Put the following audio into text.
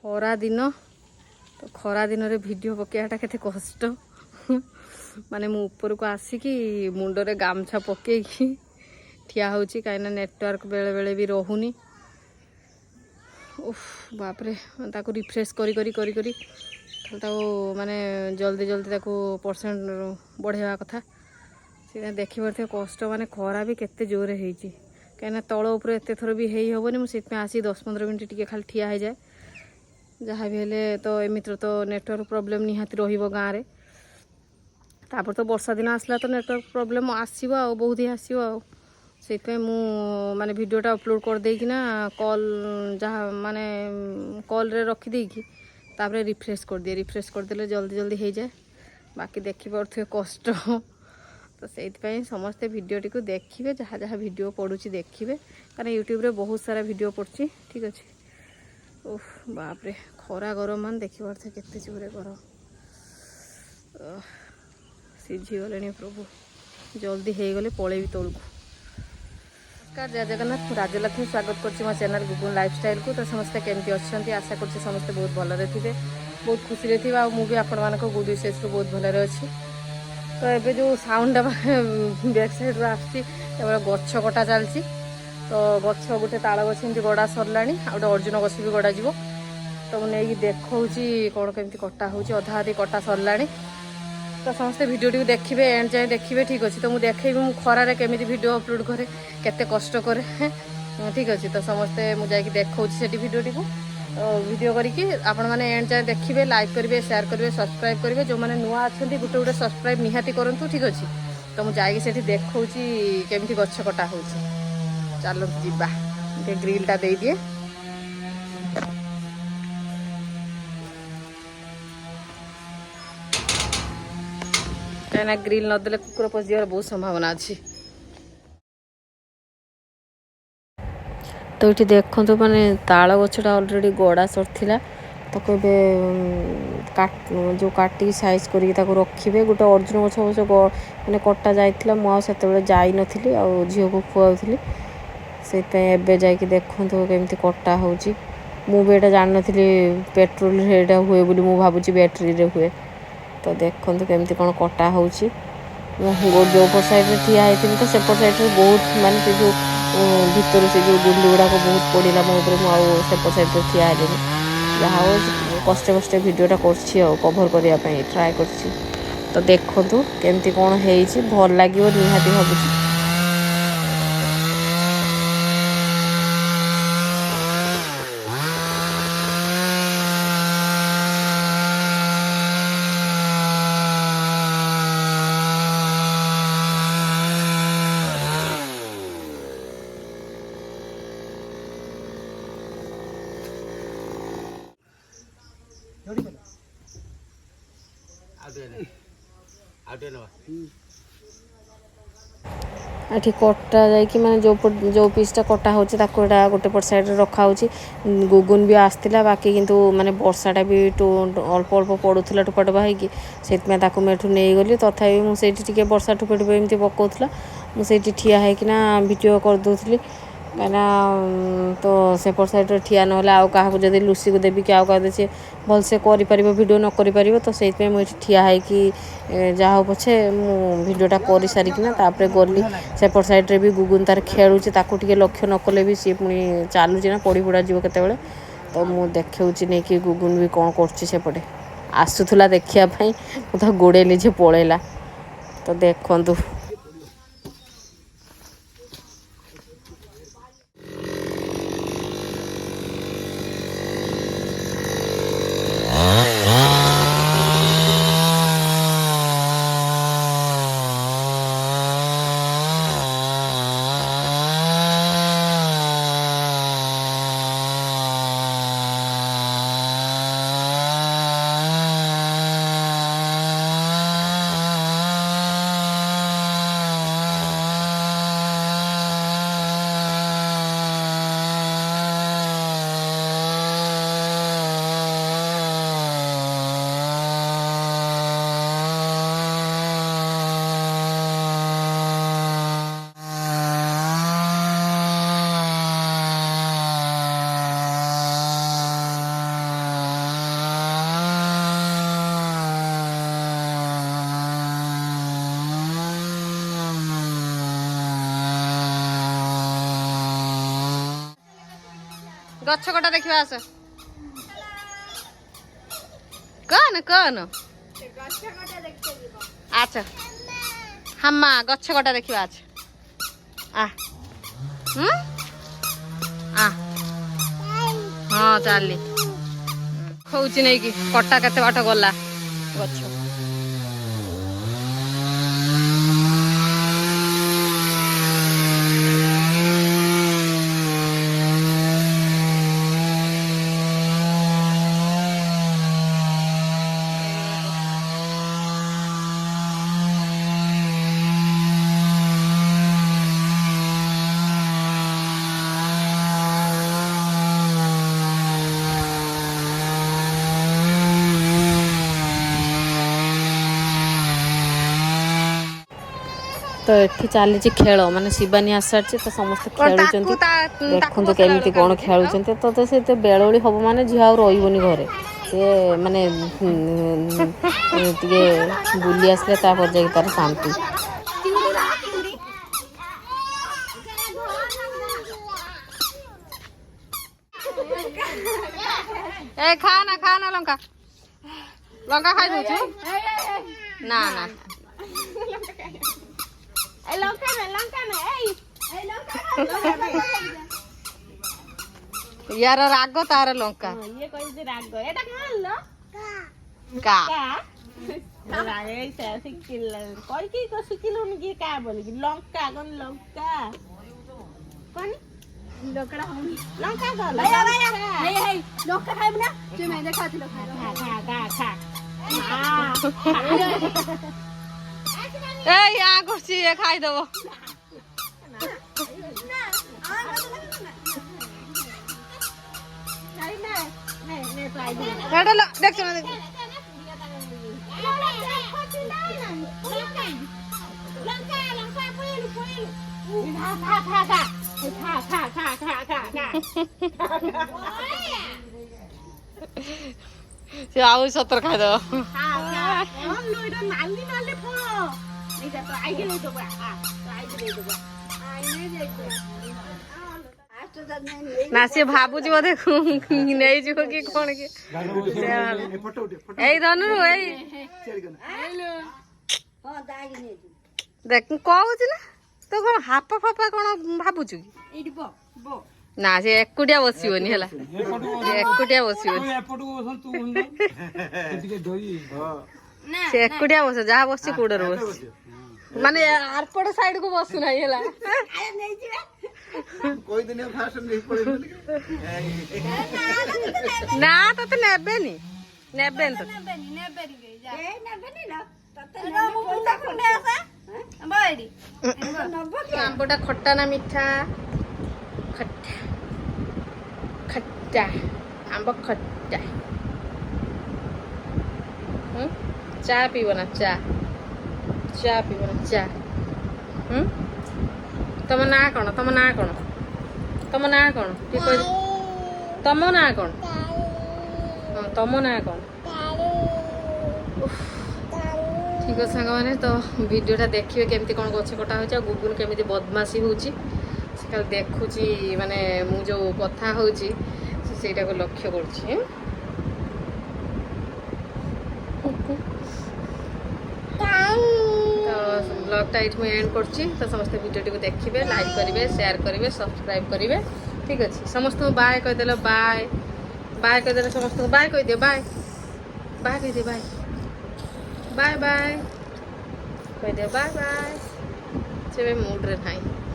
खरा दिन तो खरा दिन रे वीडियो पकेटा केते कष्ट माने मु ऊपर को आसिकी मुंडरे गामछा पकेकी ठिया होची काइना नेटवर्क बेले बेले भी रहुनी। उफ बाप रे ताको रिफ्रेश करी करी करी करी ताको माने जल्दी जल्दी ताको परसेंट बढ़ेवा कथा से देखि परथे कष्ट माने खरा भी केते जोरे हेची काइना तळ ऊपर एते थर भी हेई होबनी मु सेत में आसी 10-15 मिनिट टिके खाली ठिया हे जाए जहाँ भी हेले तो एमित्र तो नेटवर्क प्रॉब्लम निहाती रहिबो गाँ रे तापर तो वर्षा दिन आसला तो नेटवर्क प्रॉब्लम आसीबो आ बहुत ही आसीबो आ सेत में मु माने वीडियोटा अपलोड कर देई कि ना कॉल जहाँ माने कॉल रे रखी देई कि तापर रिफ्रेश कर दिए रिफ्रेश कर देले जल्दी जल्दी हे जाए बाकी देखि परथे कष्ट तो से समस्ते वीडियोटी को देखिए जहाँ जहाँ वीडियो पड़ुची देखिए कारण यूट्यूब रे बहुत सारा वीडियो पड़ची ठीक अच्छे। ओह बाप रे खरा गरम मान देखि पारथे केते जोरे गरम सीझी गले प्रभु जल्दी हो गले पलैबी तौक। नमस्कार जय जगन्नाथ राजलक्ष्मी स्वागत करछि मो चैनल गुगुन लाइफस्टाइल को। तो समस्ते केमती अच्छी आशा करछि समस्ते बहुत भलरे थे बहुत खुशी रे थिबा आ मु भी आपण मानक गुड विशेष बहुत भलरे अच्छी। तो एबे जो साउंड बैक साइड रो आछि गछ कटा चलछि तो गछ गोटे ताल गछ एमती गड़ा सरला आ गोटे अर्जुन गछ भी गड़ा जीवो तो मुझे देखौछि कौन केमती कटा होछि अधा अधी कटा सरला तो समस्ते वीडियो टी देखिए एंड जाए देखिए ठीक अच्छे। तो मुझे देखी मु खरारे केमी वीडियो अपलोड करे केते कष्ट करे ठीक अच्छे। तो समस्ते मुझे देखौछि सेठी वीडियो टी को तो वीडियो करके आपण मैंने एंड जाए देखिए लाइक करेंगे शेयर करेंगे सब्सक्राइब करेंगे जो मैंने नुआ अच्छा गोटे गोटे सब्सक्राइब निहाती करूँ ठीक अच्छे। तो मुझे जाकि सेठी देखौछि केमती गछ कटा होछि चलो जीवा ग्रिलटा दे दिए कहीं ग्रिल नदेले कुकुर पशिजार बहुत संभावना अच्छी। तो ये देखो तो माने ताल गछटा ऑलरेडी गड़ा सरथिला तो केबे जो काटी साइज करी ताको रखिबे गोटे अर्जुन गछ अवश्य माने कटा जाइथिला मु आ सेतेबेले जाई नथिली आ झियो को खुआउथिली सेते एबे जाई कि देखो तो केमती कटा होची मु भी एटा जान नथिली पेट्रोल रे एटा हुए बोली मु भाबुची बैटरी रे हुए। तो देखो केमती कौन कटा होची जो पर साइड ठिया होती तो सेपट साइड बहुत मानते से जो भीतर से जो गुंडी गुड़ाक बहुत पड़ा मो सेपट साइड ठिया है जहाँ कष्टे कष्टे वीडियोटा कवर करने ट्राए कर। तो देखो केमती कौन हो भल लगे निहाती भावुँ। एठी कटा जाइए माने जो पीसटा कटा होची ताको एटा गोटे पट साइड रखा होची गुगुन भी आसतिला बाकी किंतु माने वर्षाटा भी अल्प अल्प पड़ूला टुपा टुपा होगी से ताको मेठू नहीं गली तथापि मुझे टिके वर्षा टुपे टुपे एमती पकाउला मुझे ठिया होना वीडियो करदोली कहीं तो सेपट साइड ठिया ना आउ जब लुसी को देवी कि आउ सी भलसे कर वीडियो न कर तो से मुझे ठिया होकि जहाँ पछे वीडियोटा कर सारिकिना तापर गली सेपट साइड रे भी गुगुन तार खेलुची ताके लक्ष्य न कले भी सी पुणी चलुची ना पड़ी पुड़ा जीव केते तो मुझे देखी नहीं कि गुगुन भी कौन करपटे आसूला देखापी मुझे गोड़ेली जे पलैला। तो देखु गछ कटा देखिबा आस कौन कौन अच्छा हम्मा गछ कटा देखिबा आज आ आ हाँ चली खोची नहीं कि कटा केते बाट गला गछ तो ये चली खेल माने शिवानी आसार तो समस्त खेलुं देखु केमी कौन खेलुं तो से बेलोड़ी हम माने झील आ रही घरे से माने बुली आसले जाए तार शांति ए खाना लंका लंका खाई दे ना ना यार राग तार लंका ये कहि राग एटा खानलो का राग ऐसे सिकिल कोई की को सिकिलुन की का बोली कि लंका कोन लंका कोन लंका लंका का भैया भैया हे हे लंका खाइब ना जे मैं देखा थी खा खा ए यहाँ कुछ ये खाई दो देख से आउ सतर खाई दो ना सी भावुच बोधे नहीं जीव कि कौन कि धनु देख कहूँ ना तो कौन हापा फापा कौन भावुचु कि ना से एकुटिया बसबनी है एकुटिया बसबनी से एकुटिया बस जहाँ बस कूड़े बस माने आरपट साइड को बसु ना ना तो नेबेनी नेबेन तो आंबटा खट्टा ना मीठा खट्टा खट्टा आंब खट्टा चा पीब ना चा चा पीब ना चा तम ना कौन तम ना कौन तम ना कौन तम ना कौन तम ना कौन ठीक है सांग मैंने तो वीडियोटा देखिए केमती कौन गछ कटा हो गुगुन केमी बदमाशी हो देखुची माने मु जो कथा हो लक्ष्य करुँच ब्लॉगटा ये एंड करछि तो समस्त वीडियो को देखिए लाइक करेंगे शेयर करेंगे सब्सक्राइब करेंगे ठीक अच्छे समस्त बाय कहीदेल बाय बाय कहीदेल समस्त बाय कहीदे बाय बाय कहीदे बाय बाय बाय कहीदे बाय बाय से मूड्रे ना